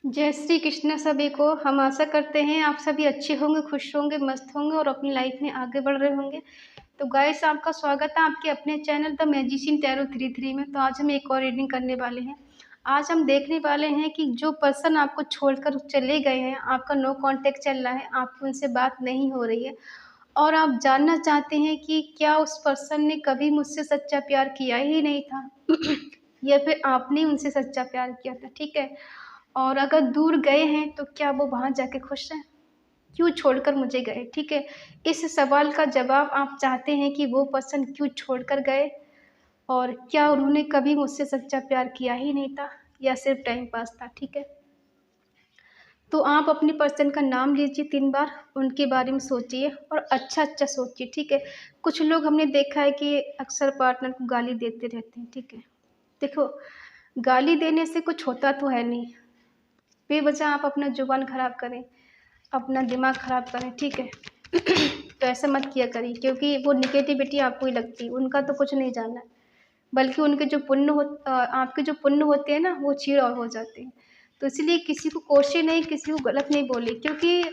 जय श्री कृष्ण सभी को। हम आशा करते हैं आप सभी अच्छे होंगे, खुश होंगे, मस्त होंगे और अपनी लाइफ में आगे बढ़ रहे होंगे। तो गाइस, आपका स्वागत है आपके अपने चैनल द मैजिशियन टैरो 33 में। तो आज हम एक और रीडिंग करने वाले हैं। आज हम देखने वाले हैं कि जो पर्सन आपको छोड़कर चले गए हैं, आपका नो कांटेक्ट चल रहा है, आपकी उनसे बात नहीं हो रही है और आप जानना चाहते हैं कि क्या उस पर्सन ने कभी मुझसे सच्चा प्यार किया ही नहीं था या फिर आपने उनसे सच्चा प्यार किया था। ठीक है। और अगर दूर गए हैं तो क्या वो वहाँ जाके खुश हैं? क्यों छोड़कर मुझे गए? ठीक है। इस सवाल का जवाब आप चाहते हैं कि वो पर्सन क्यों छोड़कर गए और क्या उन्होंने कभी मुझसे सच्चा प्यार किया ही नहीं था या सिर्फ टाइम पास था। ठीक है। तो आप अपने पर्सन का नाम लीजिए 3 बार, उनके बारे में सोचिए और अच्छा सोचिए। ठीक है। कुछ लोग हमने देखा है कि अक्सर पार्टनर को गाली देते रहते हैं। ठीक है। देखो, गाली देने से कुछ होता तो है नहीं। बेवजह आप अपना जुबान खराब करें, अपना दिमाग खराब करें। ठीक है। तो ऐसा मत किया करिए, क्योंकि वो निगेटिविटी आपको ही लगती है, उनका तो कुछ नहीं जाना है। बल्कि उनके जो आपके जो पुण्य होते हैं ना, वो क्षीण और हो जाते हैं। तो इसलिए किसी को कोशिश नहीं, किसी को गलत नहीं बोले, क्योंकि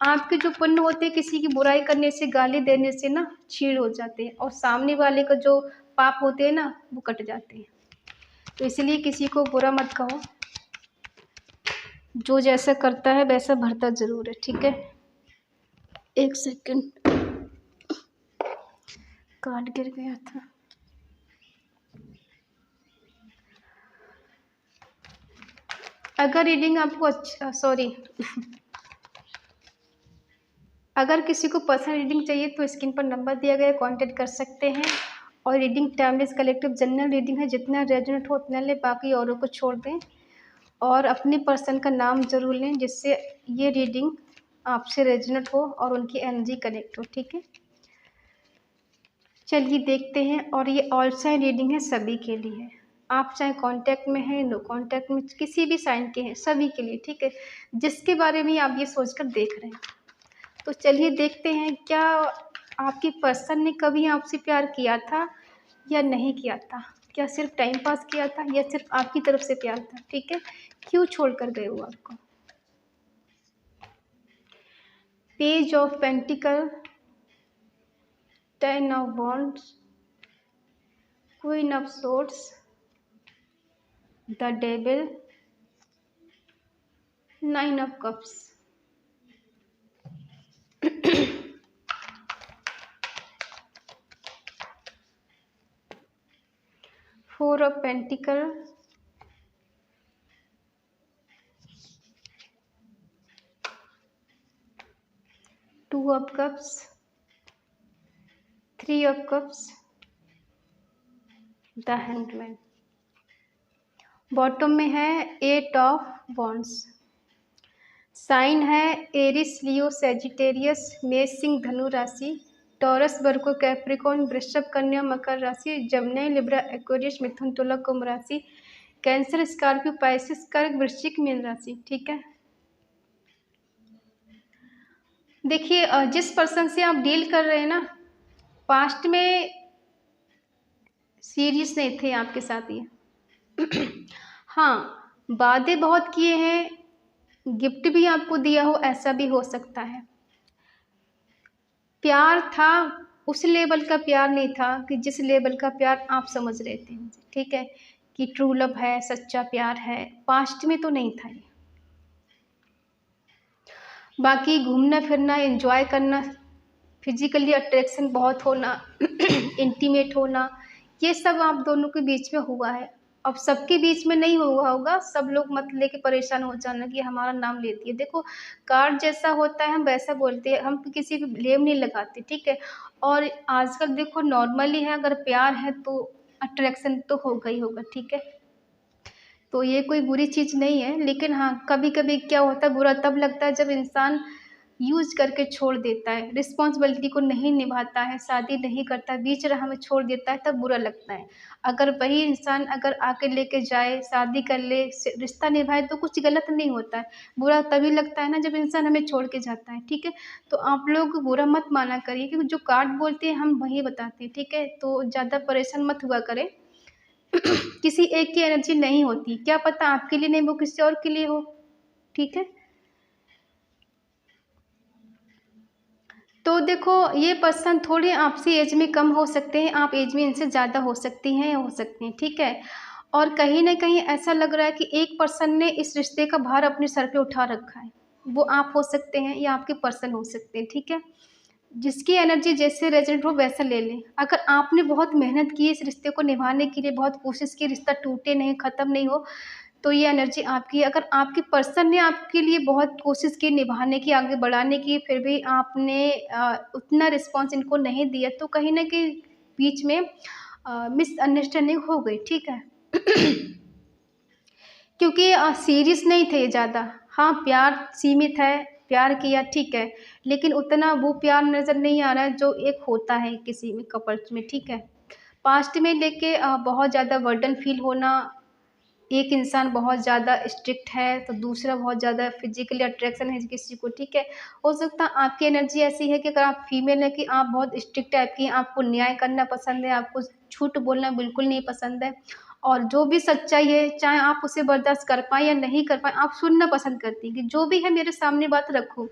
आपके जो पुण्य होते हैं किसी की बुराई करने से, गाली देने से ना क्षीण हो जाते हैं और सामने वाले का जो पाप होते हैं ना, वो कट जाते हैं। तो इसलिए किसी को बुरा मत कहो। जो जैसा करता है वैसा भरता जरूर है। ठीक है। एक सेकंड, कार्ड गिर गया था। अगर रीडिंग आपको अगर किसी को पर्सनल रीडिंग चाहिए तो स्क्रीन पर नंबर दिया गया है, कांटेक्ट कर सकते हैं। और reading timeless collective general reading है, जितना रेजोनेट हो उतना ले, बाकी औरों को छोड़ दें। और अपने पर्सन का नाम जरूर लें, जिससे ये रीडिंग आपसे रेजोनेट हो और उनकी एनर्जी कनेक्ट हो। ठीक है। चलिए देखते हैं। और ये ऑल साइन रीडिंग है, सभी के लिए है। आप चाहे कांटेक्ट में हैं, नो कांटेक्ट में, किसी भी साइन के हैं, सभी के लिए। ठीक है। जिसके बारे में आप ये सोचकर देख रहे हैं। तो चलिए देखते हैं, क्या आपके पर्सन ने कभी आपसे प्यार किया था या नहीं किया था? क्या सिर्फ टाइम पास किया था या सिर्फ आपकी तरफ से प्यार था? ठीक है। क्यों छोड़कर गए वो आपको? Page of pentacle, 10 of wands, queen of swords, the devil, 9 of cups. Four of pentacle, 2 of cups, 3 of cups, the hangman. Bottom में है 8 ऑफ वॉन्ड्स। साइन है एरिस, लियो, सेजिटेरियस, मेष, सिंह, धनु राशि, टॉरस, वर्गो, कैप्रिकॉर्न, वृषभ, कन्या, मकर राशि, जमनी, लिब्रा, एक्वेरियस, मिथुन, तुला, कुंभ राशि, कैंसर, स्कॉर्पियो, पाइसिस, कर्क, वृश्चिक, मीन राशि। ठीक है। देखिए, जिस पर्सन से आप डील कर रहे हैं ना, पास्ट में सीरियस नहीं थे आपके साथ ये। हाँ, वादे बहुत किए हैं, गिफ्ट भी आपको दिया हो, ऐसा भी हो सकता है। प्यार था, उस लेवल का प्यार नहीं था कि जिस लेवल का प्यार आप समझ रहे थे मुझे। ठीक है। कि ट्रू लव है, सच्चा प्यार है, पास्ट में तो नहीं था ये। बाकी घूमना फिरना, एंजॉय करना, फिजिकली अट्रैक्शन बहुत होना, इंटीमेट होना, ये सब आप दोनों के बीच में हुआ है। अब सबके बीच में नहीं हुआ होगा, सब लोग मत लेके परेशान हो जाना कि हमारा नाम लेती है। देखो, कार्ड जैसा होता है हम वैसा बोलते हैं, हम किसी पे ब्लेम नहीं लगाते। ठीक है। और आजकल देखो नॉर्मली है, अगर प्यार है तो अट्रैक्शन तो होगा ही होगा। ठीक है। तो ये कोई बुरी चीज़ नहीं है, लेकिन हाँ, कभी कभी क्या होता है, बुरा तब लगता है जब इंसान यूज करके छोड़ देता है, रिस्पॉन्सिबिलिटी को नहीं निभाता है, शादी नहीं करता, बीच राह में छोड़ देता है, तब बुरा लगता है। अगर वही इंसान अगर आके लेके जाए, शादी कर ले, रिश्ता निभाए, तो कुछ गलत नहीं होता है। बुरा तभी लगता है ना जब इंसान हमें छोड़ के जाता है। ठीक है। तो आप लोग बुरा मत माना करिए, क्योंकि जो कार्ड बोलते हैं हम वही बताते हैं। ठीक है। तो ज़्यादा परेशान मत हुआ करें। किसी एक की एनर्जी नहीं होती, क्या पता आपके लिए नहीं, वो किसी और के लिए हो। ठीक है। तो देखो, ये पर्सन थोड़े आपसे एज में कम हो सकते हैं, आप एज में इनसे ज़्यादा हो सकती हैं या हो सकती हैं, ठीक है। और कहीं न कहीं ऐसा लग रहा है कि एक पर्सन ने इस रिश्ते का भार अपने सर पे उठा रखा है। वो आप हो सकते हैं या आपके पर्सन हो सकते हैं, ठीक है। जिसकी एनर्जी जैसे रेज़ोनेट हो वैसा ले लें। अगर आपने बहुत मेहनत की इस रिश्ते को निभाने के लिए, बहुत कोशिश की, रिश्ता टूटे नहीं, ख़त्म नहीं हो, तो ये एनर्जी आपकी है। अगर आपके पर्सन ने आपके लिए बहुत कोशिश की निभाने की, आगे बढ़ाने की, फिर भी आपने उतना रिस्पॉन्स इनको नहीं दिया, तो कहीं न कहीं बीच में मिसअंडरस्टैंडिंग हो गई, ठीक है। क्योंकि सीरियस नहीं थे ये ज़्यादा। हाँ, प्यार सीमित है, प्यार किया ठीक है, लेकिन उतना वो प्यार नज़र नहीं आ रहा है जो एक होता है किसी में कपल्स में, ठीक है। पास्ट में लेके बहुत ज़्यादा बर्डन फ़ील होना, एक इंसान बहुत ज़्यादा स्ट्रिक्ट है, तो दूसरा बहुत ज़्यादा फिज़िकली अट्रैक्शन है किसी को, ठीक है। हो सकता है आपकी एनर्जी ऐसी है कि अगर आप फीमेल हैं कि आप बहुत स्ट्रिक्ट टाइप की हैं, आपको न्याय करना पसंद है, आपको झूठ बोलना बिल्कुल नहीं पसंद है, और जो भी सच्चाई है, चाहे आप उसे बर्दाश्त कर पाएँ या नहीं कर पाएँ, आप सुनना पसंद करती हैं कि जो भी है मेरे सामने बात रखो।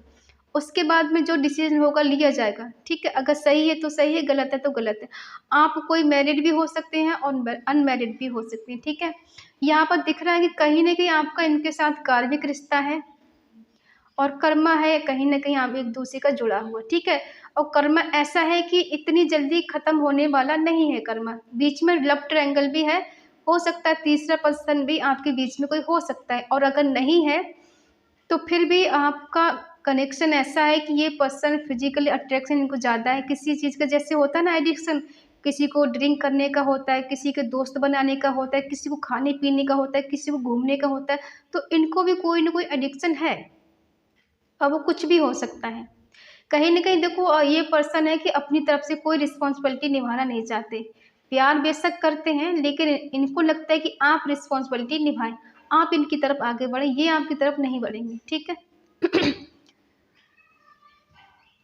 उसके बाद में जो डिसीज़न होगा लिया जाएगा, ठीक है? अगर सही है तो सही है, गलत है तो गलत है। आप कोई मैरिड भी हो सकते हैं और अनमैरिड भी हो सकते हैं, ठीक है? यहाँ पर दिख रहा है कि कहीं न कहीं आपका इनके साथ कार्मिक रिश्ता है और कर्मा है, कहीं न कहीं आप एक-दूसरे का जुड़ा हुआ, ठीक है? और कर्मा ऐसा है कि इतनी जल्दी ख़त्म होने वाला नहीं है कर्मा। बीच में लव ट्रायंगल भी है, हो सकता है तीसरा पर्सन भी आपके बीच में कोई हो सकता है, और अगर नहीं है तो फिर भी आपका कनेक्शन ऐसा है कि ये पर्सन फिज़िकली अट्रैक्शन इनको ज़्यादा है, किसी चीज़ का जैसे होता है ना एडिक्शन, किसी को ड्रिंक करने का होता है, किसी के दोस्त बनाने का होता है, किसी को खाने-पीने का होता है, किसी को घूमने का होता है, तो इनको भी कोई न कोई एडिक्शन है, अब वो कुछ भी हो सकता है। कहीं न कहीं देखो, ये पर्सन है कि अपनी तरफ से कोई रिस्पॉन्सिबिलिटी निभाना नहीं चाहते। प्यार बेशक करते हैं, लेकिन इनको लगता है कि आप रिस्पॉन्सिबिलिटी निभाएँ, आप इनकी तरफ आगे बढ़ें, ये आपकी तरफ नहीं बढ़ेंगे, ठीक है?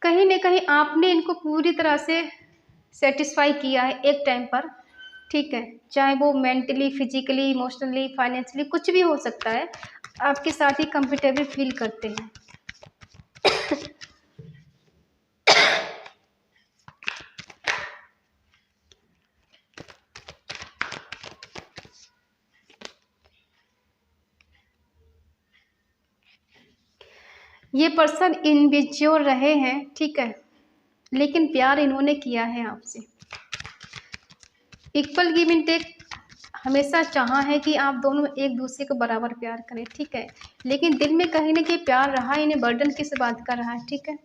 कहीं न कहीं आपने इनको पूरी तरह से सैटिस्फाई किया है एक टाइम पर, ठीक है? चाहे वो मेंटली, फिज़िकली, इमोशनली, फाइनेंशियली कुछ भी हो सकता है, आपके साथ ही कंफर्टेबल फ़ील करते हैं। ये पर्सन इनमेच्योर रहे हैं, ठीक है? लेकिन प्यार इन्होंने किया है आपसे। इक्वल गिव एंड टेक हमेशा चाहा है कि आप दोनों एक-दूसरे को बराबर प्यार करें, ठीक है? लेकिन दिल में कहीं न कहीं प्यार रहा, इन्हें बर्डन किस बात का रहा है, ठीक है?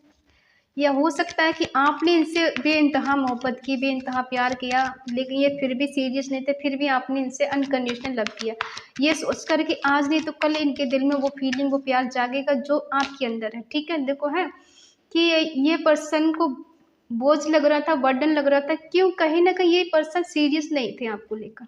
या हो सकता है कि आपने इनसे बेइंतहा मोहब्बत की, बेइंतहा प्यार किया, लेकिन ये फिर भी सीरियस नहीं थे, फिर भी आपने इनसे अनकंडीशनल लव किया। ये सोचकर कि आज नहीं तो कल इनके दिल में वो फीलिंग, वो प्यार जागेगा जो आपके अंदर है, ठीक है? देखो है कि ये पर्सन को बोझ लग रहा था, बर्डन लग रहा था, क्यों? कहीं न कहीं ये पर्सन सीरियस नहीं थे आपको लेकर।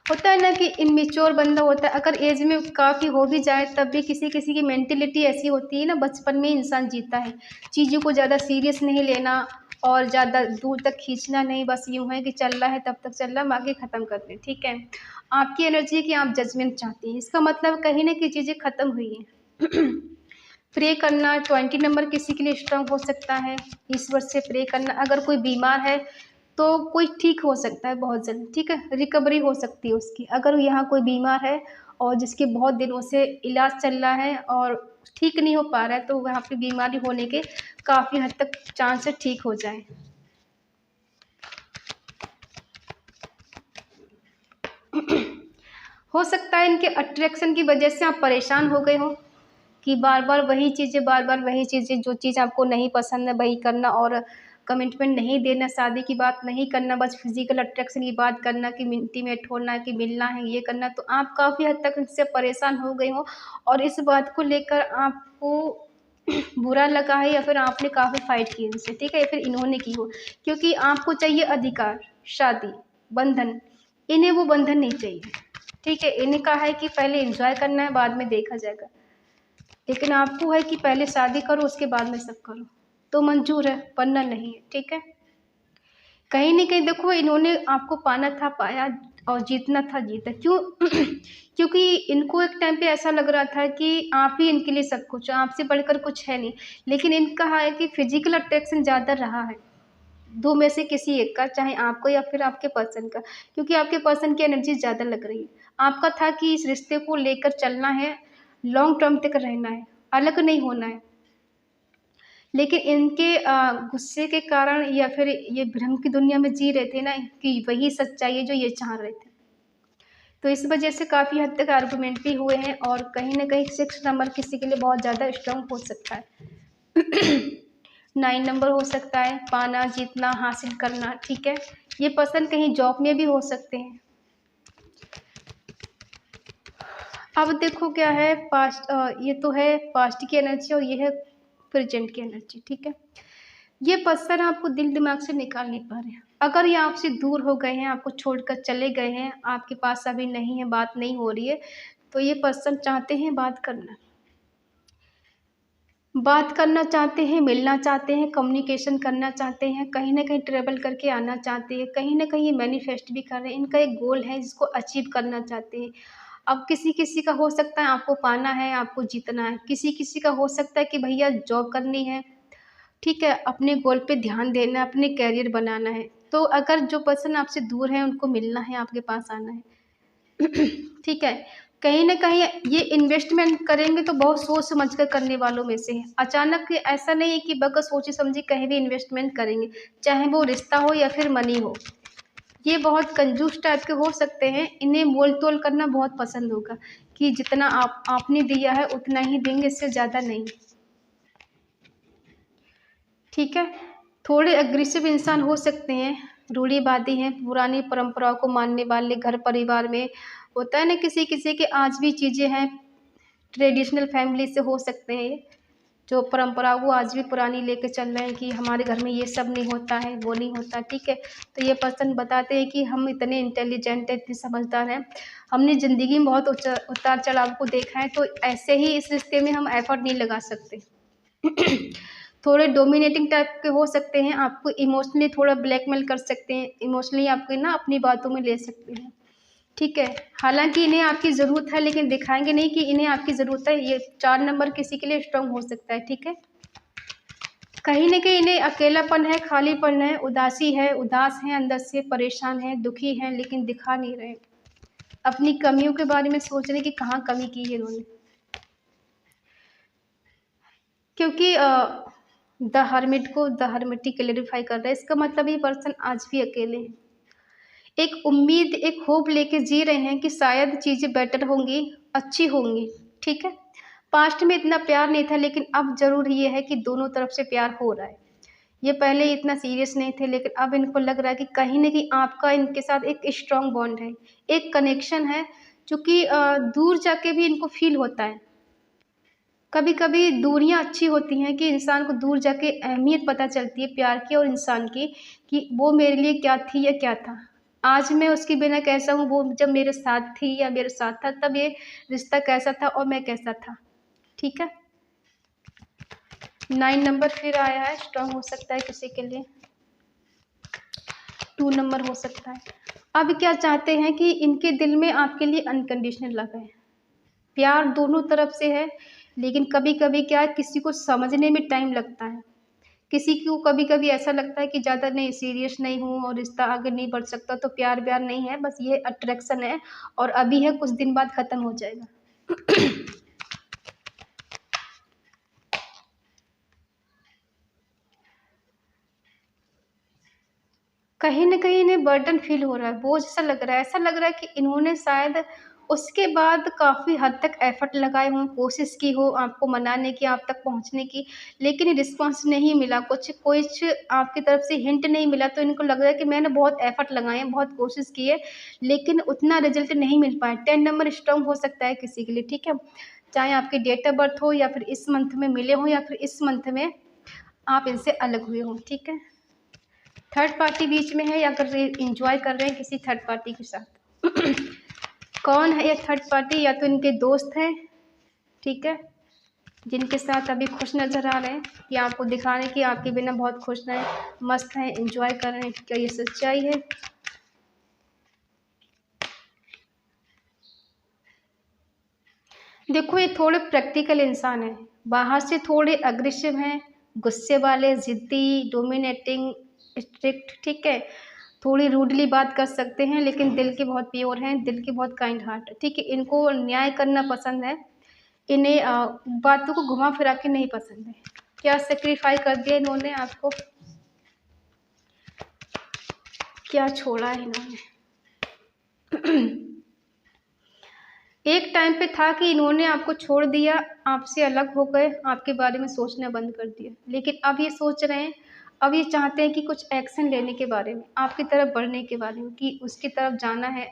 होता है ना कि इमैच्योर बंदा होता है, अगर एज में काफ़ी हो भी जाए तब भी किसी-किसी की मेंटालिटी ऐसी होती है ना, बचपन में ही इंसान जीता है। चीज़ों को ज़्यादा सीरियस नहीं लेना और ज़्यादा दूर तक खींचना नहीं, बस यूँ है कि चल रहा है तब तक चल रहा है, हम आगे ख़त्म कर दें, ठीक है? आपकी एनर्जी है कि आप जजमेंट चाहती हैं, इसका मतलब कहीं न कहीं चीज़ें ख़त्म हुई हैं। प्रे करना 20 नंबर किसी के लिए स्ट्रॉन्ग हो सकता है, ईश्वर से प्रे करना। अगर कोई बीमार है तो कोई ठीक हो सकता है बहुत जल्द, ठीक है? रिकवरी हो सकती है उसकी। अगर यहाँ कोई बीमार है और जिसके बहुत दिनों से इलाज चल रहा है और ठीक नहीं हो पा रहा है, तो वहाँ पे बीमारी होने के काफ़ी हद तक चांस है ठीक हो जाए। हो सकता है इनके अट्रैक्शन की वजह से आप परेशान हो गए हों कि बार-बार वही चीज़ें, जो चीज़ आपको नहीं पसंद है वही करना, और कमिटमेंट नहीं देना, शादी की बात नहीं करना, बस फिज़िकल अट्रैक्शन की बात करना कि इंटीमेट होना, कि मिलना है, ये करना। तो आप काफ़ी हद तक इससे परेशान हो गए हो और इस बात को लेकर आपको बुरा लगा है, या फिर आपने काफ़ी फ़ाइट की इनसे, ठीक है? या फिर इन्होंने की हो, क्योंकि आपको चाहिए अधिकार, शादी, बंधन। इन्हें वो बंधन नहीं चाहिए, ठीक है? इन्हें कहा है कि पहले एन्जॉय करना है, बाद में देखा जाएगा। लेकिन आपको है कि पहले शादी करो उसके बाद में सब करो, तो मंज़ूर है, वरना नहीं है, ठीक है? कहीं न कहीं देखो, इन्होंने आपको पाना था, पाया, और जीतना था जीता। क्यों? क्योंकि इनको एक टाइम पे ऐसा लग रहा था कि आप ही इनके लिए सब कुछ हो, आपसे बढ़कर कुछ है नहीं। लेकिन इनका है कि फिजिकल अट्रैक्शन ज़्यादा रहा है, दो में से किसी एक का, चाहे आपको या फिर आपके पर्सन का, क्योंकि आपके पर्सन की एनर्जी ज़्यादा लग रही है। आपका था कि इस रिश्ते को लेकर चलना है, लॉन्ग टर्म तक रहना है, अलग नहीं होना है। लेकिन इनके गुस्से के कारण या फिर ये भ्रम की दुनिया में जी रहे थे ना कि वही सच्चाई है जो ये चाह रहे थे। तो इस वजह से काफ़ी हद तक आर्गुमेंट भी हुए हैं और कहीं न कहीं 6 नंबर किसी के लिए बहुत ज़्यादा स्ट्रॉन्ग हो सकता है। 9 नंबर हो सकता है, पाना, जीतना, हासिल करना, ठीक है? ये पर्सन कहीं जॉब में भी हो सकते हैं। अब देखो क्या है ये तो है पास्ट की एनर्जी और ये है प्रेजेंट की एनर्जी, ठीक है? ये पर्सन आपको दिल दिमाग से निकाल नहीं पा रहे हैं। अगर ये आपसे दूर हो गए हैं, आपको छोड़कर चले गए हैं, आपके पास अभी नहीं है, बात नहीं हो रही है, तो ये पर्सन चाहते हैं बात करना चाहते हैं, मिलना चाहते हैं, कम्युनिकेशन करना चाहते हैं, कहीं न कहीं ट्रैवल करके आना चाहते हैं, कहीं न कहीं मैनिफेस्ट भी कर रहे हैं। इनका एक गोल है जिसको अचीव करना चाहते हैं। अब किसी-किसी का हो सकता है आपको पाना है, आपको जीतना है, किसी-किसी का हो सकता है कि भैया जॉब करनी है, ठीक है, अपने गोल पे ध्यान देना है, अपने करियर बनाना है। तो अगर जो पर्सन आपसे दूर है उनको मिलना है, आपके पास आना है। ठीक है, कहीं न कहीं ये इन्वेस्टमेंट करेंगे तो बहुत सोच समझ कर करने वालों में से हैं। अचानक ऐसा नहीं है कि बगैर सोचे-समझे कहीं भी इन्वेस्टमेंट करेंगे, चाहे वो रिश्ता हो या फिर मनी हो। ये बहुत कंजूस टाइप के हो सकते हैं, इन्हें मोल-तोल करना बहुत पसंद होगा कि जितना आपने दिया है उतना ही देंगे, इससे ज़्यादा नहीं। ठीक है? थोड़े एग्रेसिव इंसान हो सकते हैं, रूढ़िवादी हैं, पुरानी परंपराओं को मानने वाले, घर परिवार में होता है ना किसी-किसी के आज भी चीज़ें हैं, ट्रेडिशनल फैमिली से हो सकते हैं ये, जो परंपरा वो आज भी पुरानी लेके चल रहे हैं कि हमारे घर में ये सब नहीं होता है, वो नहीं होता, ठीक है? तो ये पर्सन बताते हैं कि हम इतने इंटेलिजेंट हैं, इतने समझदार हैं, हमने ज़िंदगी में बहुत उतार-चढ़ाव को देखा है, तो ऐसे ही इस रिश्ते में हम एफर्ट नहीं लगा सकते। थोड़े डोमिनेटिंग टाइप के हो सकते हैं, आपको इमोशनली थोड़ा ब्लैकमेल कर सकते हैं, इमोशनली आपको ना अपनी बातों में ले सकते हैं, ठीक है? हालाँकि इन्हें आपकी ज़रूरत है लेकिन दिखाएँगे नहीं कि इन्हें आपकी ज़रूरत है, ये 4 नंबर किसी के लिए स्ट्रॉन्ग हो सकता है, ठीक है? कहीं न कहीं इन्हें अकेलापन है, खालीपन है, उदासी है, उदास हैं, अंदर से परेशान हैं, दुखी हैं लेकिन दिखा नहीं रहे। अपनी कमियों के बारे में सोच रहे हैं कि कहाँ कमी की है इन्होंने। क्योंकि द हर्मिट को द हर्मिट ही क्लैरिफ़ाई कर रहा है, इसका मतलब ये पर्सन आज भी अकेले हैं। एक उम्मीद, एक होप लेके जी रहे हैं कि शायद चीज़ें बेटर होंगी, अच्छी होंगी, ठीक है? पास्ट में इतना प्यार नहीं था लेकिन अब ज़रूर ये है कि दोनों तरफ से प्यार हो रहा है। ये पहले इतना सीरियस नहीं थे लेकिन अब इनको लग रहा है कि कहीं न कहीं आपका इनके साथ एक स्ट्रॉन्ग बॉन्ड है, एक कनेक्शन है जो कि दूर जाके भी इनको फ़ील होता है। कभी-कभी दूरियाँ अच्छी होती हैं कि इंसान को दूर जाके अहमियत पता चलती है प्यार की और इंसान की, कि वो मेरे लिए क्या थी या क्या था। आज मैं उसके बिना कैसा हूँ, वो जब मेरे साथ थी या मेरे साथ था, तब ये रिश्ता कैसा था और मैं कैसा था। ठीक है? 9 नंबर फिर आया है, स्ट्रॉन्ग हो सकता है किसी के लिए। 2 नंबर हो सकता है। अब क्या चाहते हैं कि इनके दिल में आपके लिए अनकंडीशनल लव है। प्यार दोनों तरफ से है, लेकिन कभी-कभी क्या है किसी को समझने में टाइम लगता है। किसी को कभी-कभी ऐसा लगता है कि ज़्यादा नहीं सीरियस नहीं हूँ और रिश्ता आगे नहीं बढ़ सकता, तो प्यार-व्यार नहीं है, बस ये अट्रैक्शन है और अभी है, कुछ दिन बाद खत्म हो जाएगा। कहीं न कहीं इन्हें बर्डन फ़ील हो रहा है, बोझ सा लग रहा है। ऐसा लग रहा है कि इन्होंने शायद उसके बाद काफ़ी हद तक एफ़र्ट लगाए हों, कोशिश की हो आपको मनाने की, आप तक पहुँचने की, लेकिन रिस्पॉन्स नहीं मिला, कुछ आपकी तरफ से हिंट नहीं मिला, तो इनको लग रहा है कि मैंने बहुत एफ़र्ट लगाए हैं, बहुत कोशिश की है, लेकिन उतना रिज़ल्ट नहीं मिल पाया। 10 नंबर स्ट्रॉन्ग हो सकता है किसी के लिए, ठीक है? चाहे आपकी डेट ऑफ़ बर्थ हो या फिर इस मंथ में मिले हों या फिर इस मंथ में आप इनसे अलग हुए हों, ठीक है? थर्ड पार्टी बीच में है या फिर एंजॉय कर रहे हैं किसी थर्ड पार्टी के साथ। कौन है ये थर्ड पार्टी? या तो इनके दोस्त हैं, ठीक है, जिनके साथ अभी खुश नज़र आ रहे हैं कि आपको दिखा रहे हैं कि आपके बिना बहुत खुश हैं, मस्त हैं, एंजॉय कर रहे हैं। क्या ये सच्चाई है? देखो ये थोड़े प्रैक्टिकल इंसान है, बाहर से थोड़े अग्रेसिव हैं, गुस्से वाले, ज़िद्दी, डोमिनेटिंग, स्ट्रिक्ट, ठीक है। थोड़ी रूडली बात कर सकते हैं, लेकिन दिल के बहुत प्योर हैं, दिल के बहुत काइंड हार्ट है, ठीक है। इनको न्याय करना पसंद है, इन्हें बातों को घुमा फिरा के नहीं पसंद है। क्या सेक्रीफाई कर दिया इन्होंने आपको, क्या छोड़ा है इन्होंने। एक टाइम पे था कि इन्होंने आपको छोड़ दिया, आपसे अलग हो गए, आपके बारे में सोचना बंद कर दिया, लेकिन अब ये सोच रहे हैं, अब ये चाहते हैं कि कुछ एक्शन लेने के बारे में, आपकी तरफ बढ़ने के बारे में, कि उसकी तरफ जाना है,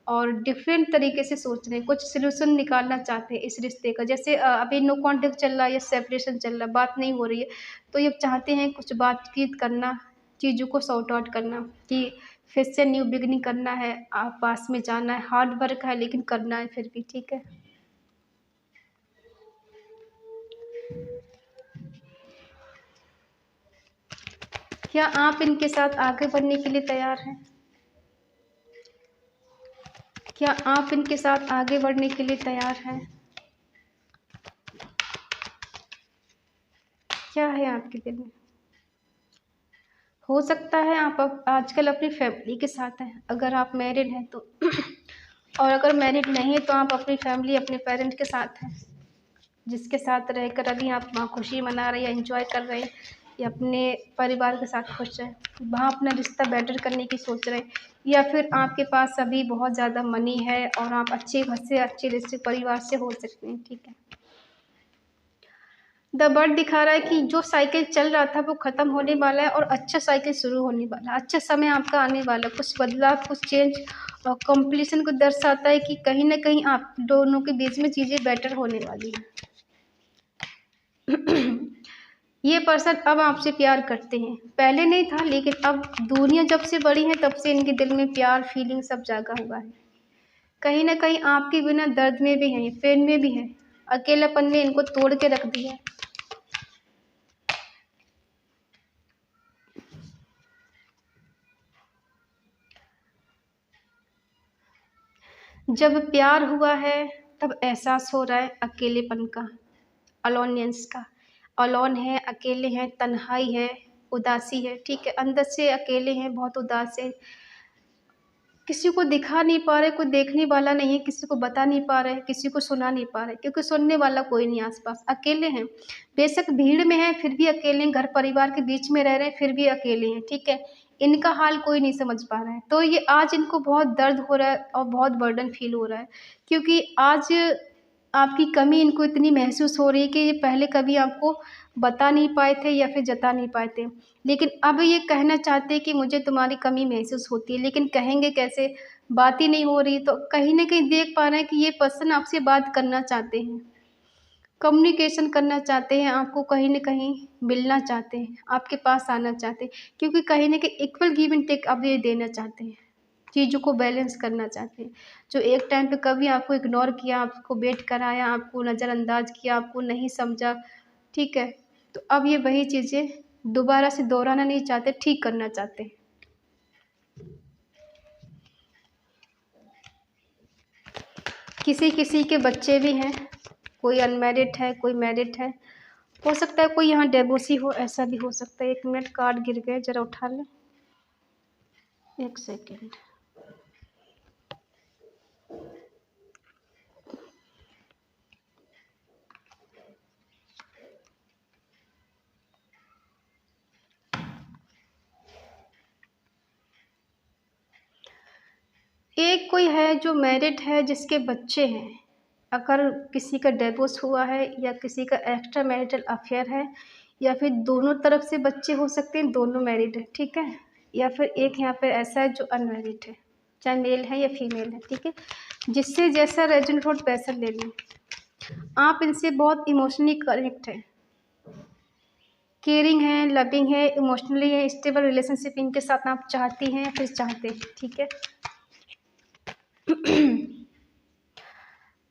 और डिफरेंट तरीके से सोच रहे हैं, कुछ सोल्यूशन निकालना चाहते हैं इस रिश्ते का। जैसे अभी नो कॉन्टेक्ट चल रहा है या सेपरेशन चल रहा है, बात नहीं हो रही है, तो ये चाहते हैं कुछ बातचीत करना, चीज़ों को सॉर्ट आउट करना, कि फिर से न्यू बिगिनिंग करना है, आप पास में जाना है, हार्ड वर्क है लेकिन करना है फिर भी, ठीक है। क्या आप इनके साथ आगे बढ़ने के लिए तैयार हैं? क्या आप इनके साथ आगे बढ़ने के लिए तैयार हैं? क्या है आपके दिल में? हो सकता है आप अब आजकल अपनी फैमिली के साथ हैं, अगर आप मैरिड हैं तो। और अगर मैरिड नहीं है तो आप अपनी फैमिली, अपने पेरेंट के साथ हैं, जिसके साथ रहकर अभी आप वहाँ खुशी मना रहे हैं या एंजॉय कर रहे हैं, या अपने परिवार के साथ खुश हैं, वहाँ अपना रिश्ता बेटर करने की सोच रहे हैं, या फिर आपके पास अभी बहुत ज़्यादा मनी है और आप अच्छे घर से, अच्छे रिश्ते परिवार से हो सकते हैं, ठीक है। द बर्ड दिखा रहा है कि जो साइकिल चल रहा था वो ख़त्म होने वाला है और अच्छा साइकिल शुरू होने वाला है, अच्छा समय आपका आने वाला है, कुछ बदलाव, कुछ चेंज और कंप्लीशन को दर्शाता है कि कहीं ना कहीं आप दोनों के बीच में चीज़ें बेटर होने वाली हैं। ये पर्सन अब आपसे प्यार करते हैं, पहले नहीं था, लेकिन अब दुनिया जब से बड़ी है तब से इनके दिल में प्यार, फीलिंग सब जागा हुआ है। कहीं ना कहीं आपके बिना दर्द में भी हैं, पेन में भी हैं, अकेलापन ने इनको तोड़ के रख दिया। जब प्यार हुआ है तब एहसास हो रहा है अकेलेपन का, अलोनियंस का। अलोन है, अकेले हैं, तन्हाई है, उदासी है, ठीक है। अंदर से अकेले हैं, बहुत उदास है, किसी को दिखा नहीं पा रहे, कोई देखने वाला नहीं है, किसी को बता नहीं पा रहे, किसी को सुना नहीं पा रहे, क्योंकि सुनने वाला कोई नहीं आसपास, अकेले हैं। बेशक भीड़ में है फिर भी अकेले हैं, घर परिवार के बीच में रह रहे हैं फिर भी अकेले हैं, ठीक है। इनका हाल कोई नहीं समझ पा रहा है, तो ये आज इनको बहुत दर्द हो रहा है और बहुत बर्डन फील हो रहा है, क्योंकि आज आपकी कमी इनको इतनी महसूस हो रही है कि ये पहले कभी आपको बता नहीं पाए थे या फिर जता नहीं पाए थे, लेकिन अब ये कहना चाहते हैं कि मुझे तुम्हारी कमी महसूस होती है, लेकिन कहेंगे कैसे, बात ही नहीं हो रही। तो कहीं न कहीं देख पा रहे हैं कि ये पर्सन आपसे बात करना चाहते हैं, कम्युनिकेशन करना चाहते हैं, आपको कहीं न कहीं मिलना चाहते हैं, आपके पास आना चाहते हैं, क्योंकि कहीं न कहीं इक्वल गिव एंड टेक अब ये देना चाहते हैं, चीज़ों को बैलेंस करना चाहते हैं। जो एक टाइम पे कभी आपको इग्नोर किया, आपको वेट कराया, आपको नज़रअंदाज किया, आपको नहीं समझा, ठीक है? तो अब ये वही चीज़ें दोबारा से दोहराना नहीं चाहते, ठीक करना चाहते हैं। किसी-किसी के बच्चे भी हैं, कोई अनमैरिड है, कोई मैरिड है। हो सकता है कोई यहाँ डिवोर्सी हो, ऐसा भी हो सकता है। 1 मिनट, कार्ड गिर गए, ज़रा उठा लें। 1 सेकंड। एक कोई है जो मैरिड है, जिसके बच्चे हैं। अगर किसी का डिवोर्स हुआ है या किसी का एक्स्ट्रा मैरिटल अफेयर है, या फिर दोनों तरफ से बच्चे हो सकते हैं, दोनों मैरिड है, ठीक है? या फिर एक यहाँ पे ऐसा है जो अनमैरिड है, चाहे मेल है या फीमेल है, ठीक है? जिससे जैसा रेजोनेट हो वैसा ले लें। आप इनसे बहुत इमोशनली कनेक्ट हैं, केयरिंग है, लविंग है, इमोशनली है, स्टेबल रिलेशनशिप इनके साथ आप चाहती हैं या फिर चाहते हैं, ठीक है?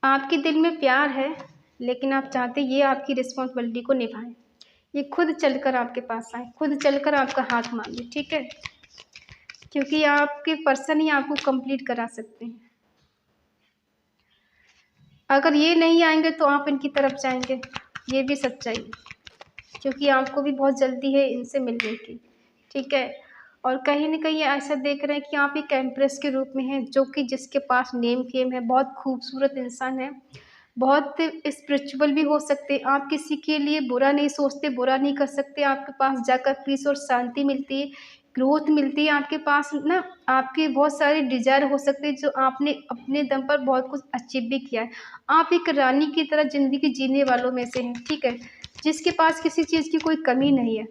आपके दिल में प्यार है, लेकिन आप चाहते ये आपकी रिस्पॉन्सिबिलिटी को निभाएं। ये खुद चलकर आपके पास आए, खुद चलकर आपका हाथ मांगे, ठीक है? क्योंकि आपके पर्सन ही आपको कंप्लीट करा सकते हैं। अगर ये नहीं आएंगे तो आप इनकी तरफ जाएंगे, ये भी सच्चाई है, क्योंकि आपको भी बहुत जल्दी है इनसे मिलने की। ठीक है। और कहीं न कहीं ऐसा देख रहे हैं कि आप एक एम्प्रेस के रूप में हैं, जो कि जिसके पास नेम फेम है, बहुत खूबसूरत इंसान है, बहुत स्पिरिचुअल भी हो सकते हैं। आप किसी के लिए बुरा नहीं सोचते, बुरा नहीं कर सकते, आपके पास जाकर पीस और शांति मिलती है, ग्रोथ मिलती है। आपके पास ना आपके बहुत सारे डिज़ायर हो सकते हैं, जो आपने अपने दम पर बहुत कुछ अचीव भी किया है। आप एक रानी की तरह ज़िंदगी जीने वालों में से हैं, ठीक है? जिसके पास किसी चीज़ की कोई कमी नहीं है।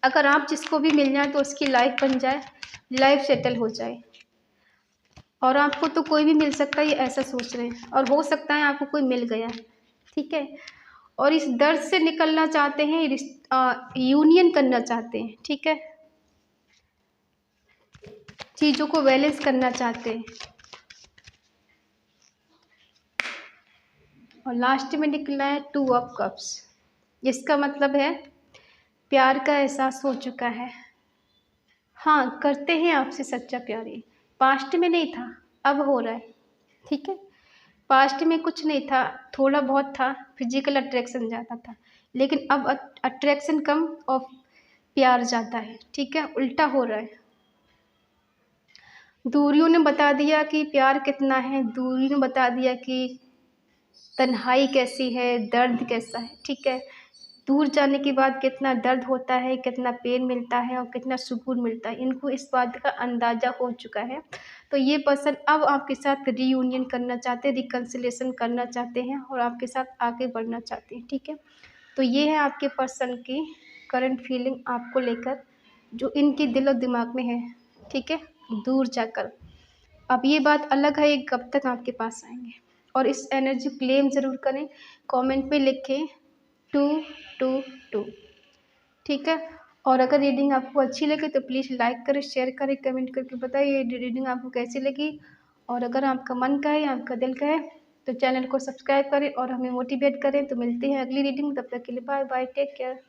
अगर आप जिसको भी मिल जाए तो उसकी लाइफ बन जाए, लाइफ सेटल हो जाए। और आपको तो कोई भी मिल सकता है, ये ऐसा सोच रहे हैं, और हो सकता है आपको कोई मिल गया, ठीक है। और इस दर्द से निकलना चाहते हैं, यूनियन करना चाहते हैं, ठीक है, चीज़ों को बैलेंस करना चाहते हैं। और लास्ट में निकला है 2 ऑफ कप्स। इसका मतलब है प्यार का एहसास हो चुका है। हाँ, करते हैं आपसे सच्चा प्यार ये। पास्ट में नहीं था, अब हो रहा है, ठीक है। पास्ट में कुछ नहीं था, थोड़ा बहुत था, फिजिकल अट्रैक्शन ज़्यादा था, लेकिन अब अट्रैक्शन कम और प्यार ज़्यादा है, ठीक है, उल्टा हो रहा है। दूरियों ने बता दिया कि प्यार कितना है, दूरियों ने बता दिया कि तन्हाई कैसी है, दर्द कैसा है, ठीक है। दूर जाने के बाद कितना दर्द होता है, कितना पेन मिलता है और कितना सुकून मिलता है, इनको इस बात का अंदाज़ा हो चुका है। तो ये पर्सन अब आपके साथ रीयूनियन करना चाहते हैं, रिकन्सिलिएशन करना चाहते हैं और आपके साथ आगे बढ़ना चाहते हैं, ठीक है। तो ये है आपके पर्सन की करंट फीलिंग आपको लेकर, जो इनके दिल और दिमाग में है, ठीक है, दूर जाकर। अब ये बात अलग है, ये कब तक आपके पास आएँगे, और इस एनर्जी क्लेम ज़रूर करें, कमेंट में लिखें 222, ठीक है। और अगर रीडिंग आपको अच्छी लगे तो प्लीज़ लाइक करें, शेयर करें, कमेंट करके बताइए ये रीडिंग आपको कैसी लगी। और अगर आपका मन का है या आपका दिल का है तो चैनल को सब्सक्राइब करें और हमें मोटिवेट करें। तो मिलते हैं अगली रीडिंग, तब तक के लिए बाय बाय, टेक केयर।